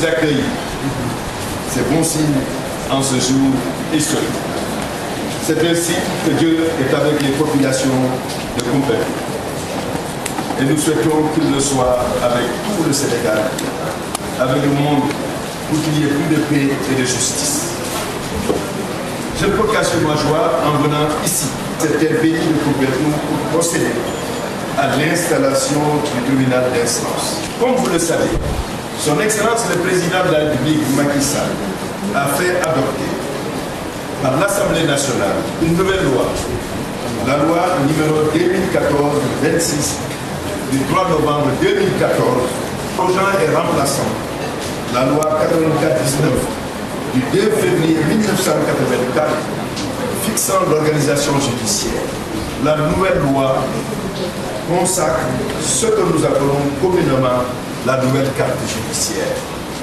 nous accueillir. C'est bon signe en ce jour historique. C'est ainsi que Dieu est avec les populations de Koumpentoum. Et nous souhaitons qu'il le soit avec tout le Sénégal, avec le monde, pour qu'il y ait plus de paix et de justice. Je ne peux cacher ma joie en venant ici, cet pays de Koumpentoum, pour procéder à l'installation du tribunal d'instance. Comme vous le savez, Son Excellence le Président de la République, Macky Sall, a fait adopter par l'Assemblée nationale une nouvelle loi, la loi numéro 2014-26 du 3 novembre 2014, projetant et remplaçant la loi 84-19 du 2 février 1984 fixant l'organisation judiciaire. La nouvelle loi consacre ce que nous appelons communément la nouvelle carte judiciaire.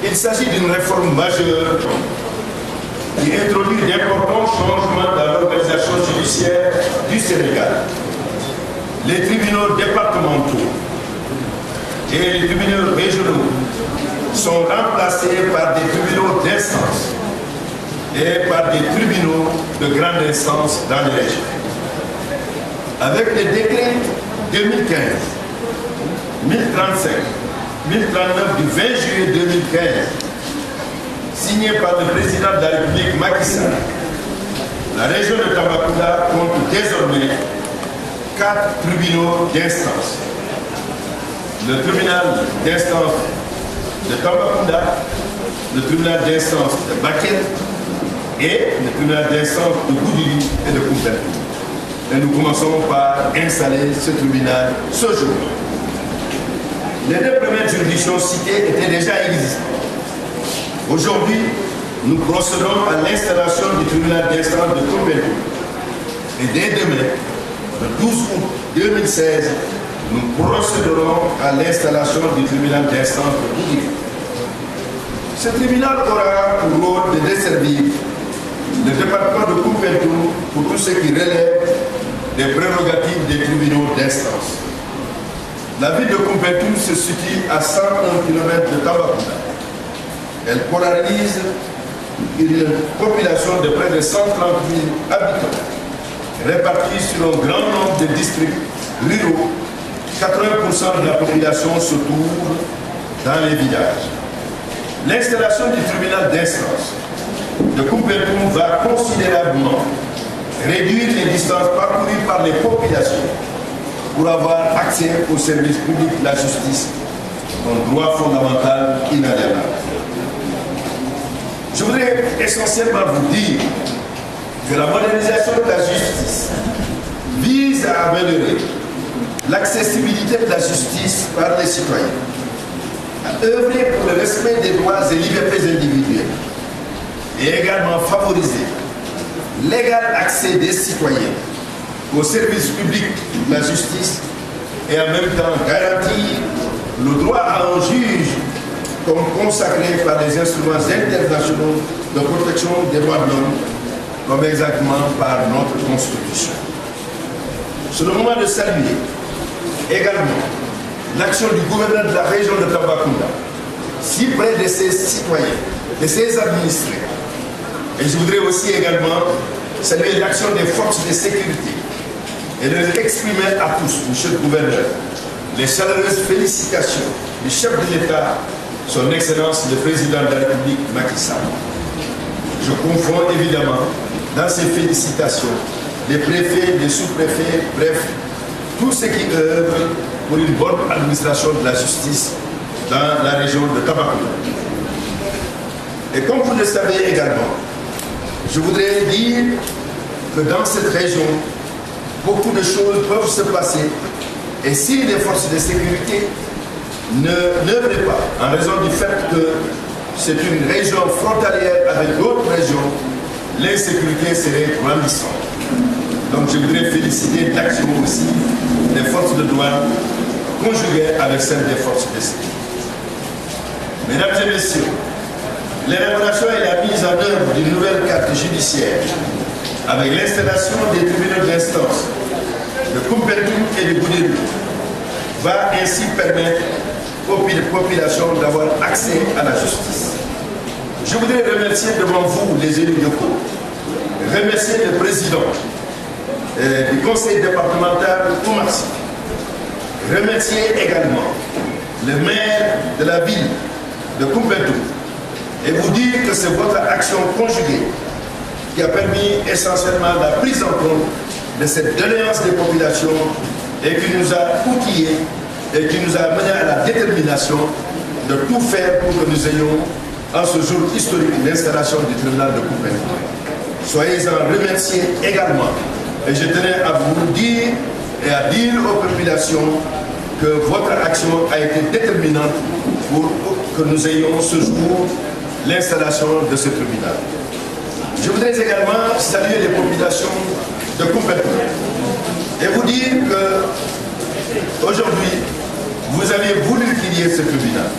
Il s'agit d'une réforme majeure qui introduit d'importants changements dans l'organisation judiciaire du Sénégal. Les tribunaux départementaux et les tribunaux régionaux sont remplacés par des tribunaux d'instance et par des tribunaux de grande instance dans les régions. Avec les décrets 2015, 1035, 1039 du 20 juillet 2015, signé par le président de la République Macky Sall, la région de Tambacounda compte désormais 4 tribunaux d'instance. Le tribunal d'instance de Tambacounda, le tribunal d'instance de Bakel et le tribunal d'instance de Goudiri et de Koumpentoum. Et nous commençons par installer ce tribunal ce jour. Les 2 premières juridictions citées étaient déjà existantes. Aujourd'hui, nous procédons à l'installation du tribunal d'instance de Koumpentoum. Et dès demain, le 12 août 2016, nous procéderons à l'installation du tribunal d'instance de Goudiri. Ce tribunal aura pour rôle de desservir le département de Koumpentoum pour tout ce qui relève des prérogatives des tribunaux d'instance. La ville de Koumpentoum se situe à 101 km de Tambacounda. Elle polarise une population de près de 130 000 habitants, répartis sur un grand nombre de districts ruraux. 80% de la population se trouve dans les villages. L'installation du tribunal d'instance de Koumpentoum va considérablement réduire les distances parcourues par les populations pour avoir accès aux services publics de la justice, un droit fondamental inaliénable. Je voudrais essentiellement vous dire que la modernisation de la justice vise à améliorer l'accessibilité de la justice par les citoyens, à œuvrer pour le respect des droits et libertés individuelles et également favoriser l'égal accès des citoyens aux services publics de la justice et en même temps garantir le droit à un juge comme consacré par les instruments internationaux de protection des droits de l'homme, comme exactement par notre Constitution. C'est le moment de saluer également l'action du gouverneur de la région de Tambacounda, si près de ses citoyens, de ses administrés. Et je voudrais aussi également saluer l'action des forces de sécurité et de exprimer à tous, monsieur le gouverneur, les chaleureuses félicitations du chef de l'État, son Excellence le Président de la République Macky Sall. Je confonds évidemment dans ces félicitations les préfets, les sous-préfets, bref, tous ceux qui œuvrent pour une bonne administration de la justice dans la région de Tambacounda. Et comme vous le savez également, je voudrais dire que dans cette région, beaucoup de choses peuvent se passer et si les forces de sécurité n'œuvrent pas, en raison du fait que c'est une région frontalière avec d'autres régions, l'insécurité serait grandissante. Donc je voudrais féliciter l'action aussi des forces de douane conjuguées avec celles des forces de sécurité. Mesdames et messieurs, l'élaboration et la mise en œuvre d'une nouvelle carte judiciaire avec l'installation des tribunaux d'instance de Koumpentoum et de Goudiri va ainsi permettre aux populations d'avoir accès à la justice. Je voudrais remercier devant vous les élus locaux, remercier le président du conseil départemental Oumar Sy, remercier également le maire de la ville de Koumpentoum et vous dire que c'est votre action conjuguée qui a permis essentiellement la prise en compte de cette doléance des populations et qui nous a outillés et qui nous a amené à la détermination de tout faire pour que nous ayons en ce jour historique l'installation du tribunal de Koumpentoum. Soyez-en remerciés également. Et je tenais à vous dire et à dire aux populations que votre action a été déterminante pour que nous ayons ce jour l'installation de ce tribunal. Je voudrais également saluer les populations de Koumpentoum et vous dire que aujourd'hui, vous avez voulu qu'il y ait ce tribunal.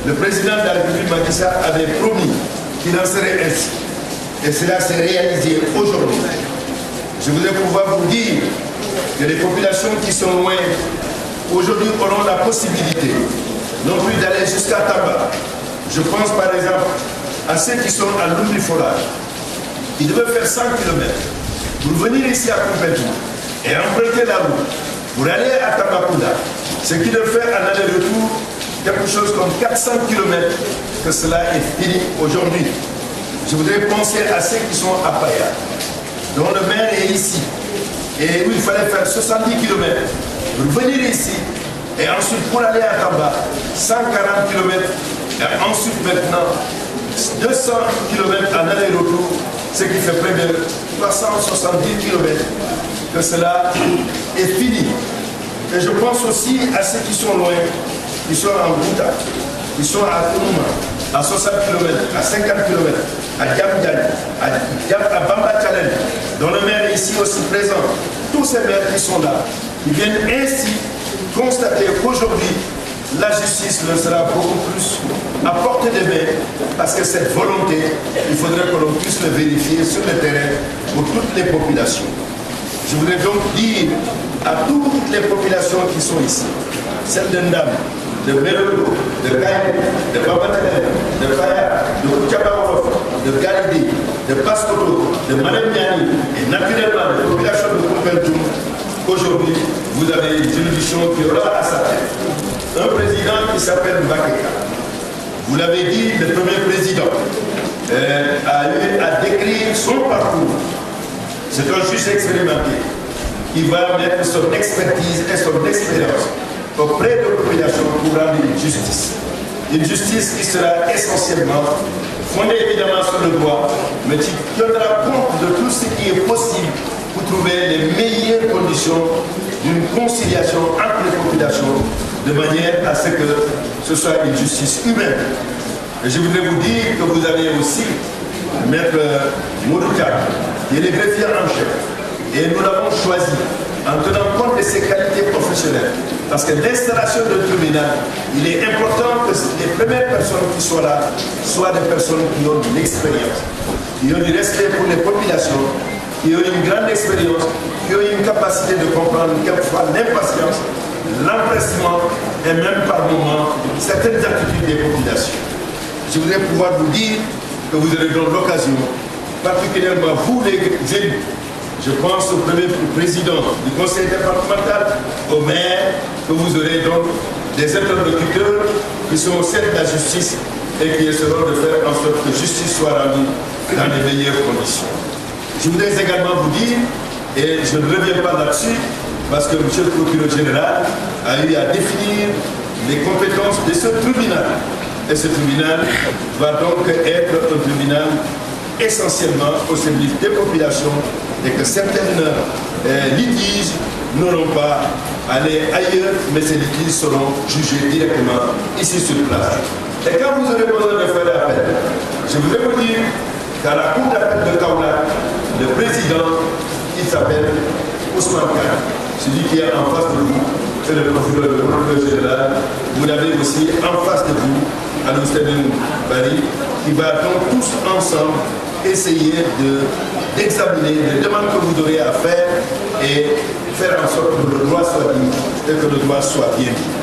Le président de la République Macky Sall avait promis qu'il en serait ainsi. Et cela s'est réalisé aujourd'hui. Je voudrais pouvoir vous dire que les populations qui sont loin, aujourd'hui auront la possibilité non plus d'aller jusqu'à Tamba. Je pense par exemple à ceux qui sont à l'Oumri Forage. Ils devaient faire 100 km pour venir ici à Koumpentoum et emprunter la route pour aller à Tambacounda. Ce qui doit faire un aller-retour quelque chose comme 400 km, que cela est fini aujourd'hui. Je voudrais penser à ceux qui sont à Paya, dont le maire est ici, et où il fallait faire 70 km pour venir ici, et ensuite pour aller à Tamba, 140 km, et ensuite maintenant 200 km en aller-retour, ce qui fait près de 370 km, que cela est fini. Et je pense aussi à ceux qui sont loin, qui sont en Bouta, qui sont à Tounouma, à 60 km, à 50 km, à Diamdani, à Bamba Tchalen, dont le maire est ici aussi présent. Tous ces maires qui sont là, qui viennent ainsi constater qu'aujourd'hui, la justice leur sera beaucoup plus à portée de main, parce que cette volonté, il faudrait que l'on puisse le vérifier sur le terrain pour toutes les populations. Je voudrais donc dire à toutes les populations qui sont ici, celles de Ndam, de Merodo, de Kaye, de Babatele, de Faya, de Koutiabarof, de Galidi, de Paskoto, de Malemiani et naturellement les populations de Koumpentoum, aujourd'hui vous avez une juridiction qui aura à sa tête un président qui s'appelle Mbakeka. Vous l'avez dit, le premier président a eu à décrire son parcours. C'est un juge expérimenté qui va mettre son expertise et son expérience auprès de la population pour rendre une justice. Une justice qui sera essentiellement fondée évidemment sur le droit, mais qui tiendra compte de tout ce qui est possible pour trouver les meilleures conditions d'une conciliation entre les populations de manière à ce que ce soit une justice humaine. Et je voudrais vous dire que vous avez aussi Maître Mourouka, qui est le greffier en chef. Et nous l'avons choisi en tenant compte de ses qualités professionnelles. Parce que l'installation d'un tribunal, il est important que les premières personnes qui soient là soient des personnes qui ont de l'expérience, qui ont du respect pour les populations, qui ont une grande expérience, qui ont une capacité de comprendre quelquefois l'impatience, l'empressement et même par moments certaines attitudes des populations. Je voudrais pouvoir vous dire que vous aurez donc l'occasion, particulièrement vous les élus, je pense au premier président du conseil départemental, au maire, que vous aurez donc des interlocuteurs qui sont au sein de la justice et qui essaieront de faire en sorte que la justice soit rendue dans les meilleures conditions. Je voudrais également vous dire, et je ne reviens pas là-dessus, parce que M. le procureur général a eu à définir les compétences de ce tribunal. Et ce tribunal va donc être un tribunal essentiellement au service des populations et que certaines litiges n'auront pas à aller ailleurs, mais ces litiges seront jugés directement ici sur place. Et quand vous aurez besoin de faire appel, je voudrais vous dire qu'à la cour d'appel de Kaolack, le président, il s'appelle Ousmane Kane, celui qui est en face de vous, c'est le procureur général. Vous l'avez aussi en face de vous, à l'Oustadine Bari, qui va donc tous ensemble essayer d'examiner les demandes que vous aurez à faire et faire en sorte que le droit soit dit et que le droit soit bien dit.